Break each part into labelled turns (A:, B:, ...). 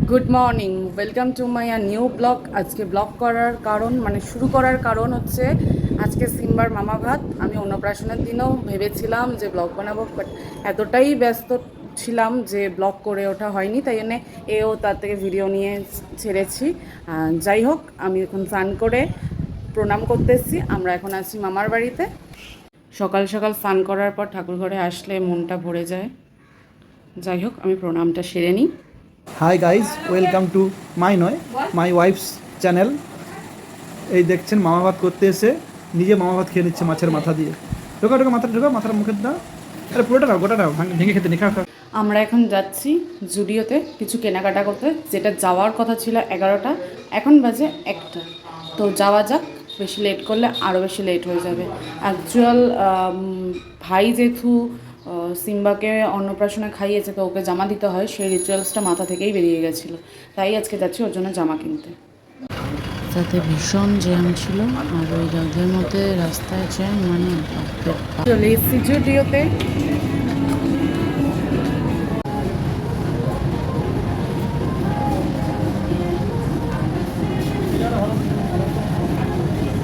A: Good morning, welcome to my new blog. আজকে blog করার কারণ শুরু করার কারণ হচ্ছে আজকে সিম্বার মামা ভাত। আমি অন্নপ্রাশনের দিনও ভেবেছিলাম যে ব্লগ বানাবো, বাট এতটাই ব্যস্ত ছিলাম যে ব্লগ করে ওঠা হয়নি, তাই জন্যে এও তার থেকে ভিডিও নিয়ে ছেড়েছি। যাই হোক, আমি এখন স্নান করে প্রণাম করতে এসেছি। আমরা এখন আছি মামার বাড়িতে। সকাল সকাল স্নান করার পর ঠাকুর ঘরে আসলে মনটা ভরে যায়। যাই হোক, আমি প্রণামটা সেরে নিই।
B: Hi guys, welcome to my wife's channel. এই দেখছেন মামা ভাত করতে এসে নিজে মামা ভাত খেয়ে নিচ্ছে মাছের মাথা দিয়ে। ঢোকা মাথাটা ঢোকা, মাথার মুখের দাও। আরে পুরোটা নাও, গোটা নাও, ভেঙে খেতে নি। খাও।
A: আমরা এখন যাচ্ছি জুডিওতে কিছু কেনাকাটা করতে, যেটা যাওয়ার কথা ছিল 11টা, এখন বাজে 1টা। তো যাওয়া যাক, বেশি লেট করলে আরও বেশি লেট হয়ে যাবে। অ্যাকচুয়াল ভাই যেহেতু সিম্বাকে অন্নপ্রাশনে খাইয়েছে, তো ওকে জামা দিতে হয়, সেই রিচুয়ালসটা মাথা থেকেই বেরিয়ে গেছিলো। তাই আজকে যাচ্ছি ওর জন্য জামা কিনতে। তাতে ভীষণ জ্যাম ছিল, আর ওই রোদের মধ্যে রাস্তায় জ্যাম, চলে এসেছি জুডিওতে।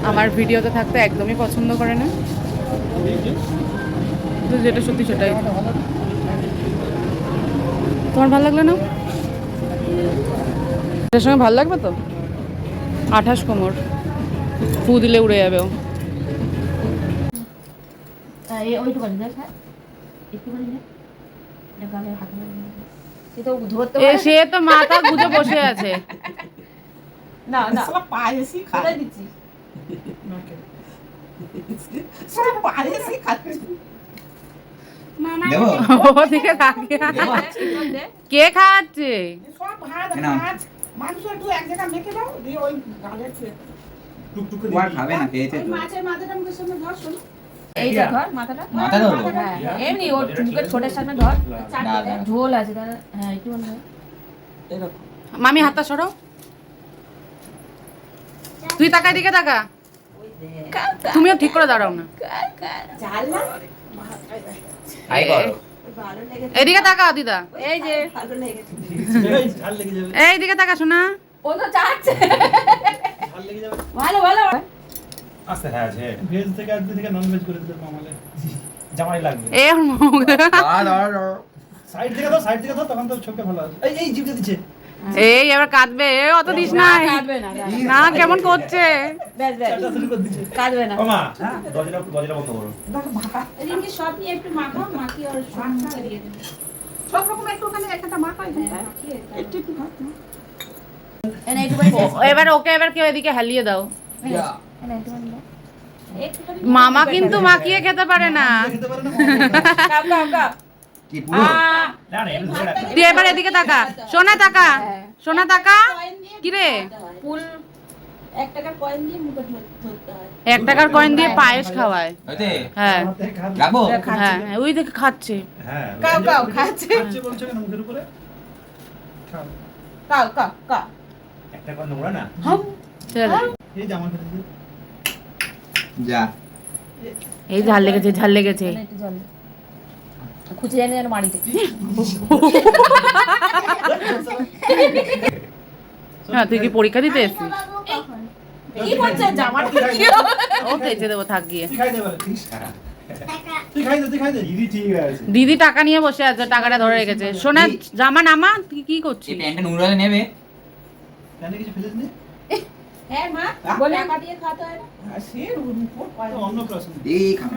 A: আমার ভিডিওতে থাকতে একদমই পছন্দ করে না, যেটা সত্যি সেটাই। তোমার ভালো লাগলো না? এটার সঙ্গে ভালো লাগবে তো। 28 কোমর, ফু দিলে উড়ে যাবে ও। সে তো মাথা গুজে বসে আছে।
C: না না পায়েসি খাই দিচ্ছি সব পায়েসি খাচ্ছি মামা
A: ওদিকে তাকিয়ে কে খাচ্ছে?
C: সব ভাত মাছ মাংস একটু এক জায়গা মেখে দাও দিয়ে ওই গালে টুকটুক
D: ওর খাবে না খেয়েছে তো
C: মাছের মাথাটা মুখের সামনে ধর শোনো
E: এই যে ধর মাথাটা
D: মাথা ধরো
E: হ্যাঁ এমনি ওর মুখের ছোটের সামনে ধর ঝোল আছে তাহলে হ্যাঁ একটু ধর
C: এরকম
A: মামি হাতটা সরাও। তুই তাকা, এদিকে তাকা। তুমিও ঠিক করে দাঁড়াও না।
C: ঝাল না
D: আই করো
C: ভালো লেগেছে
A: এদিকে তাকা দিদা।
E: এই যে
C: ভালো লেগেছে
B: ঝাল লেগে যাবে,
A: এইদিকে তাকা শোনা।
E: ও তো চাচ্ছে
B: ঝাল লেগে যাবে।
E: ভালো ভালো
F: আচ্ছা হ্যাঁ আছে
B: ভেজ থেকে আজকে থেকে নন ভেজ করে দিতে মামালে
F: জামাই লাগবে
A: এ মুখ।
B: সাইড থেকে দাও তখন তো ছবিটা ভালো আসবে। এই জিভে দিচ্ছে।
A: এই এবার কাঁদবে, অত দিস না।
E: কাটবে না
A: না, কেমন করছে।
E: বেশ বেশ
B: চাটা শুরু করে দিচ্ছে।
E: কাটবে না
F: ও মা দরজাটা বন্ধ করো
C: এদিকে সব নিয়ে একটু মাখাও মাখিয়ে আর সব দিয়ে দেবে সব রকম একটু ওখানে একটা মাখা একটু একটু ভাত না
E: এনে একটু করে
A: এবার ওকে এবার কেউ এদিকে হালিয়ে দাও।
E: এনে একটু করে
C: একটুখানি
A: মামা কিন্তু মাখিয়ে খেতে পারে না।
B: খেতে পারে না।
E: কাপ কাপ কাপ
D: কি পুরো
F: না না এমনি ধরে রাখো
A: তুই এবার এদিকে তাকা, সোনা তাকা, সোনা তাকা। কি রে,
E: ফুল
C: 1 টাকার কয়েন দিয়ে মুখে ধরতে হয়
A: 1 টাকার কয়েন দিয়ে পায়েস খাওয়ায়।
D: হইতে
A: হ্যাঁ
D: যাবো
A: হ্যাঁ, ওই দেখে খাচ্ছে।
F: হ্যাঁ
E: কাপ কাপ খাচ্ছে
B: খাচ্ছে বলছো কেন মুখের উপরে? খাও।
E: কাপ কাপ কাপ
F: একটা কোন নোংরা না
A: ছেড়ে দে।
B: এই জামা খেতে দিও।
D: যা
A: এই ঝাল লেগেছে, ঝাল লেগেছে।
E: এনে একটু জল খুঁজে এনে যেন মারিতে
A: হ্যাঁ, তুই কি পরীক্ষা দিতে এসেছিস?
E: কি করছে জামাটা
A: ও খেতে দেবো, থাক গিয়ে।
B: তুই খাই দে বলে। তুই খাই দে।
F: দিদি ঠিক আছে
A: দিদি টাকা নিয়ে বসে আছে, টাকাটা ধরে রেখেছে। সোনা জামা নামা, তুই কি
D: এই
A: করছিস?
D: প্যান্টটা নোংরা হলে নেবে
B: জানি কিছু ফেলেছ নি?
C: হ্যাঁ মা
E: বলে
C: টাকা দিয়ে খাতে হয় না আর সে উপর পায়
B: অন্য প্রশ্ন।
D: এই খাবে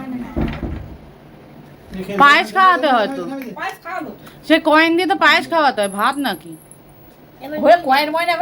A: পায়েস খাওয়াতে হয়তো,
C: পায়েস খাওয়াবো
A: সে কয়েন দিয়ে তো পায়েস খাওয়াতে হয়, ভাত নাকি।
E: ওরে কয়েন ময়না